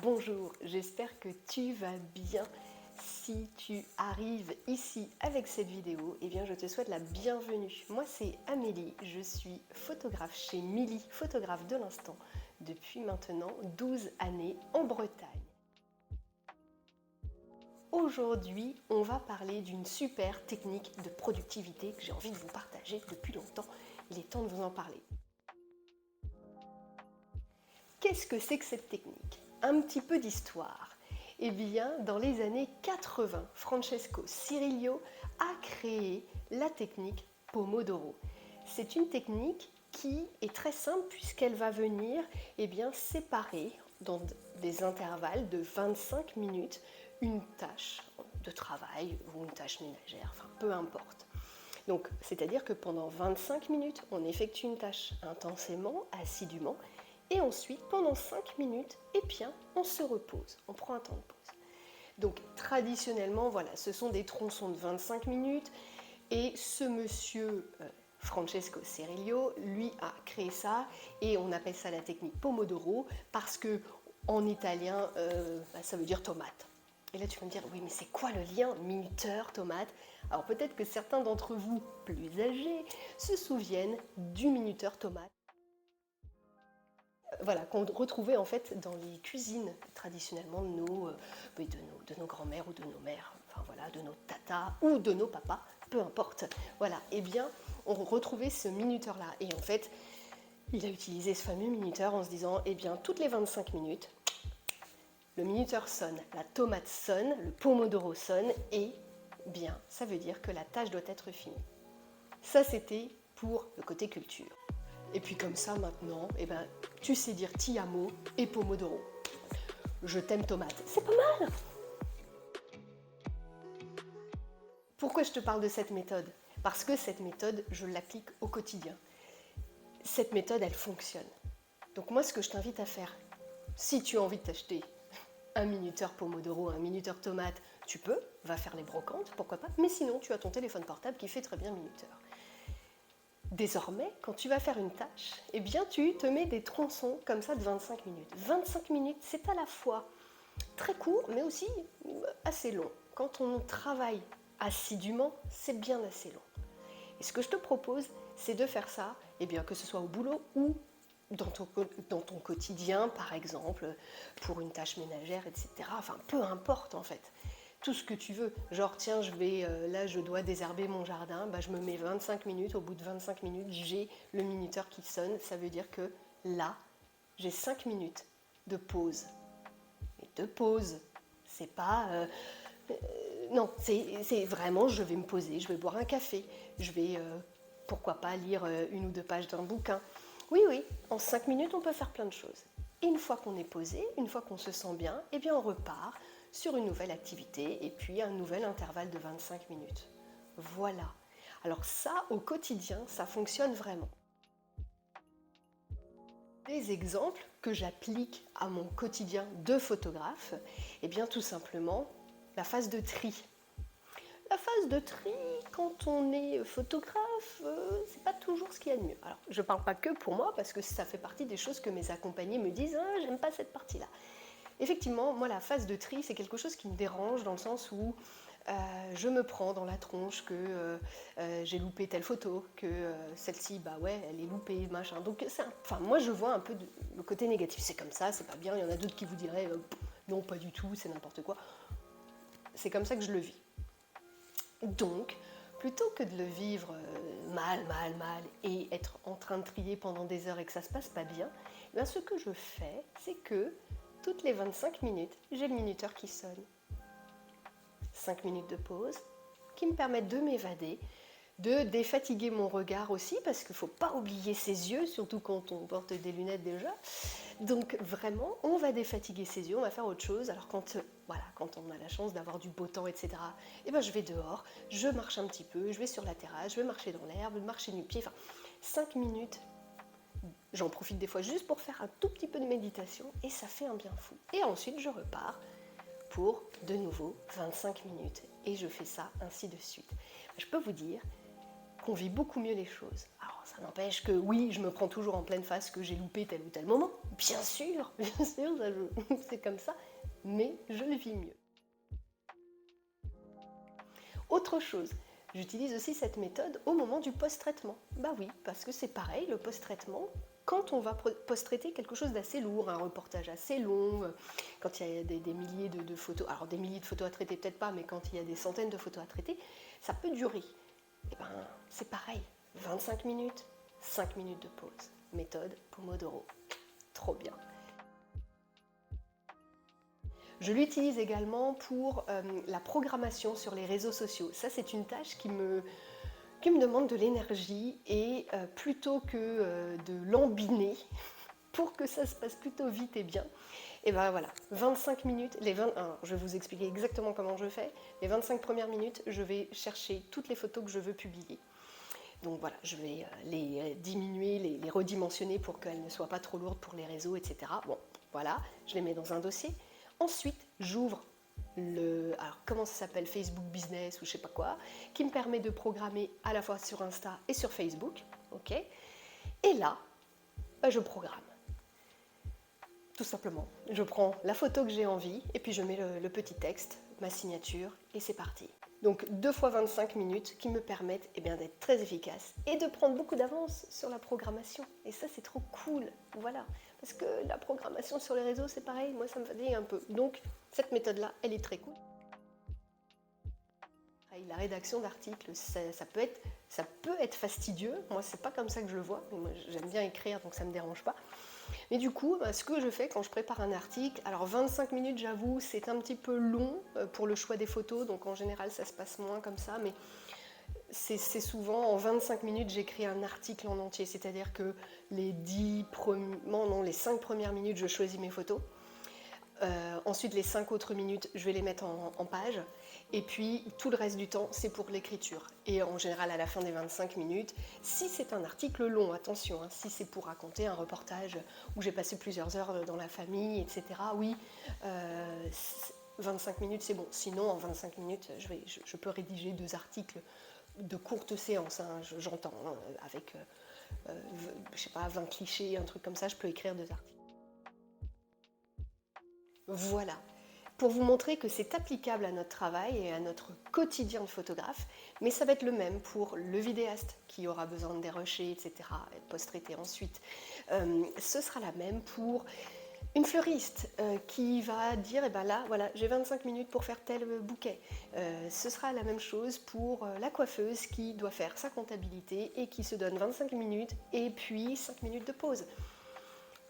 bonjour, j'espère que tu vas bien. Si tu arrives ici avec cette vidéo, eh bien je te souhaite la bienvenue. Moi c'est Amélie, je suis photographe chez Milly, photographe de l'instant, depuis maintenant 12 années en Bretagne. Aujourd'hui, on va parler d'une super technique de productivité que j'ai envie de vous partager depuis longtemps. Il est temps de vous en parler. Qu'est-ce que c'est que cette technique? Un petit peu d'histoire. Eh bien, dans les années 80, Francesco Cirillo a créé la technique Pomodoro. C'est une technique qui est très simple puisqu'elle va venir séparer dans des intervalles de 25 minutes une tâche de travail ou une tâche ménagère, enfin peu importe. Donc, c'est-à-dire que pendant 25 minutes, on effectue une tâche intensément, assidûment, et ensuite, pendant 5 minutes, on se repose, on prend un temps de pause. Donc, traditionnellement, voilà, ce sont des tronçons de 25 minutes, et ce monsieur Francesco Cirillo, lui, a créé ça, et on appelle ça la technique Pomodoro, parce que en italien, ça veut dire tomate. Et là, tu vas me dire, oui, mais c'est quoi le lien minuteur, tomate? Alors peut-être que certains d'entre vous, plus âgés, se souviennent du minuteur tomate. Voilà, qu'on retrouvait en fait dans les cuisines traditionnellement de nos grands-mères ou de nos mères, enfin voilà, de nos tatas ou de nos papas, peu importe. Voilà, eh bien, on retrouvait ce minuteur-là. Et en fait, il a utilisé ce fameux minuteur en se disant, eh bien, toutes les 25 minutes, le minuteur sonne, la tomate sonne, le pomodoro sonne, et bien, ça veut dire que la tâche doit être finie. Ça, c'était pour le côté culture. Et puis comme ça, maintenant, tu sais dire ti amo et pomodoro. Je t'aime tomate. C'est pas mal! Pourquoi je te parle de cette méthode? Parce que cette méthode, je l'applique au quotidien. Cette méthode, elle fonctionne. Donc moi, ce que je t'invite à faire, si tu as envie de t'acheter un minuteur pomodoro, un minuteur tomate, tu peux, va faire les brocantes, pourquoi pas, mais sinon, tu as ton téléphone portable qui fait très bien minuteur. Désormais, quand tu vas faire une tâche, eh bien tu te mets des tronçons comme ça de 25 minutes. 25 minutes, c'est à la fois très court, mais aussi assez long. Quand on travaille assidûment, c'est bien assez long. Et ce que je te propose, c'est de faire ça, que ce soit au boulot ou dans ton quotidien, par exemple, pour une tâche ménagère, etc. Enfin, peu importe en fait. Tout ce que tu veux. Genre, tiens, là, je dois désherber mon jardin, je me mets 25 minutes. Au bout de 25 minutes, j'ai le minuteur qui sonne. Ça veut dire que là, j'ai 5 minutes de pause. Mais de pause, c'est pas... non, c'est vraiment, je vais me poser, je vais boire un café, je vais, pourquoi pas, lire une ou deux pages d'un bouquin. Oui, en 5 minutes, on peut faire plein de choses. Et une fois qu'on est posé, une fois qu'on se sent bien, on repart sur une nouvelle activité et puis un nouvel intervalle de 25 minutes. Voilà. Alors ça, au quotidien, ça fonctionne vraiment. Les exemples que j'applique à mon quotidien de photographe, tout simplement, la phase de tri. La phase de tri, quand on est photographe, c'est pas toujours ce qu'il y a de mieux. Alors, je parle pas que pour moi, parce que ça fait partie des choses que mes accompagnés me disent « Ah, j'aime pas cette partie-là ». Effectivement, moi, la phase de tri, c'est quelque chose qui me dérange dans le sens où je me prends dans la tronche que j'ai loupé telle photo, que celle-ci, elle est loupée, machin. Donc, moi, je vois un peu le côté négatif. C'est comme ça, c'est pas bien. Il y en a d'autres qui vous diraient non, pas du tout, c'est n'importe quoi. C'est comme ça que je le vis. Donc, plutôt que de le vivre mal, et être en train de trier pendant des heures et que ça se passe pas bien, ce que je fais, c'est que toutes les 25 minutes, j'ai le minuteur qui sonne. 5 minutes de pause qui me permettent de m'évader, de défatiguer mon regard aussi, parce qu'il ne faut pas oublier ses yeux, surtout quand on porte des lunettes déjà. Donc vraiment, on va défatiguer ses yeux, on va faire autre chose. Alors quand on a la chance d'avoir du beau temps, etc., je vais dehors, je marche un petit peu, je vais sur la terrasse, je vais marcher dans l'herbe, marcher nu-pied, 5 minutes. J'en profite des fois juste pour faire un tout petit peu de méditation et ça fait un bien fou. Et ensuite, je repars pour de nouveau 25 minutes et je fais ça ainsi de suite. Je peux vous dire qu'on vit beaucoup mieux les choses. Alors ça n'empêche que oui, je me prends toujours en pleine face que j'ai loupé tel ou tel moment. Bien sûr, c'est comme ça, mais je le vis mieux. Autre chose, j'utilise aussi cette méthode au moment du post-traitement. Bah oui, parce que c'est pareil, le post-traitement, quand on va post-traiter quelque chose d'assez lourd, un reportage assez long, quand il y a des milliers de photos, alors des milliers de photos à traiter peut-être pas, mais quand il y a des centaines de photos à traiter, ça peut durer. Et ben c'est pareil, 25 minutes, 5 minutes de pause. Méthode Pomodoro. Trop bien. Je l'utilise également pour la programmation sur les réseaux sociaux. Ça, c'est une tâche qui me demande de l'énergie et plutôt que de l'embiner pour que ça se passe plutôt vite et bien, et ben voilà, 25 minutes, alors, je vais vous expliquer exactement comment je fais. Les 25 premières minutes, je vais chercher toutes les photos que je veux publier. Donc voilà, je vais les diminuer, les redimensionner pour qu'elles ne soient pas trop lourdes pour les réseaux, etc. Bon, voilà, je les mets dans un dossier. Ensuite, j'ouvre alors comment ça s'appelle, Facebook Business ou je sais pas quoi, qui me permet de programmer à la fois sur Insta et sur Facebook. Ok. Et là, bah, je programme. Tout simplement, je prends la photo que j'ai envie et puis je mets le petit texte, ma signature et c'est parti. Donc 2 fois 25 minutes qui me permettent d'être très efficace et de prendre beaucoup d'avance sur la programmation. Et ça c'est trop cool, voilà. Parce que la programmation sur les réseaux c'est pareil, moi ça me fatigue un peu. Donc cette méthode-là, elle est très cool. La rédaction d'articles, ça peut être fastidieux. Moi c'est pas comme ça que je le vois, mais moi j'aime bien écrire donc ça me dérange pas. Mais du coup, ce que je fais quand je prépare un article, alors 25 minutes j'avoue, c'est un petit peu long pour le choix des photos, donc en général ça se passe moins comme ça, mais c'est souvent en 25 minutes j'écris un article en entier, c'est-à-dire que les 5 premières minutes je choisis mes photos. Ensuite, les 5 autres minutes, je vais les mettre en page. Et puis, tout le reste du temps, c'est pour l'écriture. Et en général, à la fin des 25 minutes, si c'est un article long, attention, hein, si c'est pour raconter un reportage où j'ai passé plusieurs heures dans la famille, etc., oui, 25 minutes, c'est bon. Sinon, en 25 minutes, je peux rédiger 2 articles de courte séance, hein, j'entends, hein, avec, je sais pas, 20 clichés, un truc comme ça, je peux écrire 2 articles. Voilà, pour vous montrer que c'est applicable à notre travail et à notre quotidien de photographe, mais ça va être le même pour le vidéaste qui aura besoin de dérocher, etc., et de post-traiter ensuite. Ce sera la même pour une fleuriste qui va dire, eh ben là, voilà, j'ai 25 minutes pour faire tel bouquet. Ce sera la même chose pour la coiffeuse qui doit faire sa comptabilité et qui se donne 25 minutes et puis 5 minutes de pause.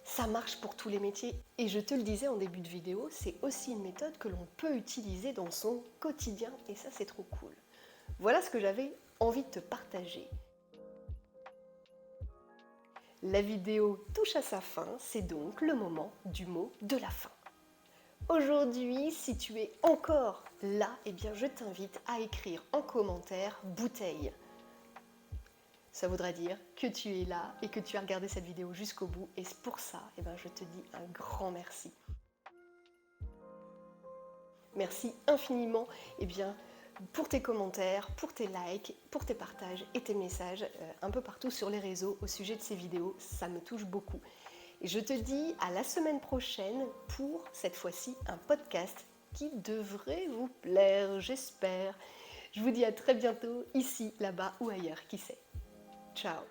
Ça marche pour tous les métiers et je te le disais en début de vidéo, c'est aussi une méthode que l'on peut utiliser dans son quotidien et ça c'est trop cool. Voilà ce que j'avais envie de te partager. La vidéo touche à sa fin, c'est donc le moment du mot de la fin. Aujourd'hui, si tu es encore là, je t'invite à écrire en commentaire bouteille. Ça voudrait dire que tu es là et que tu as regardé cette vidéo jusqu'au bout. Et pour ça, je te dis un grand merci. Merci infiniment pour tes commentaires, pour tes likes, pour tes partages et tes messages un peu partout sur les réseaux au sujet de ces vidéos. Ça me touche beaucoup. Et je te dis à la semaine prochaine pour cette fois-ci un podcast qui devrait vous plaire, j'espère. Je vous dis à très bientôt, ici, là-bas ou ailleurs, qui sait. Ciao.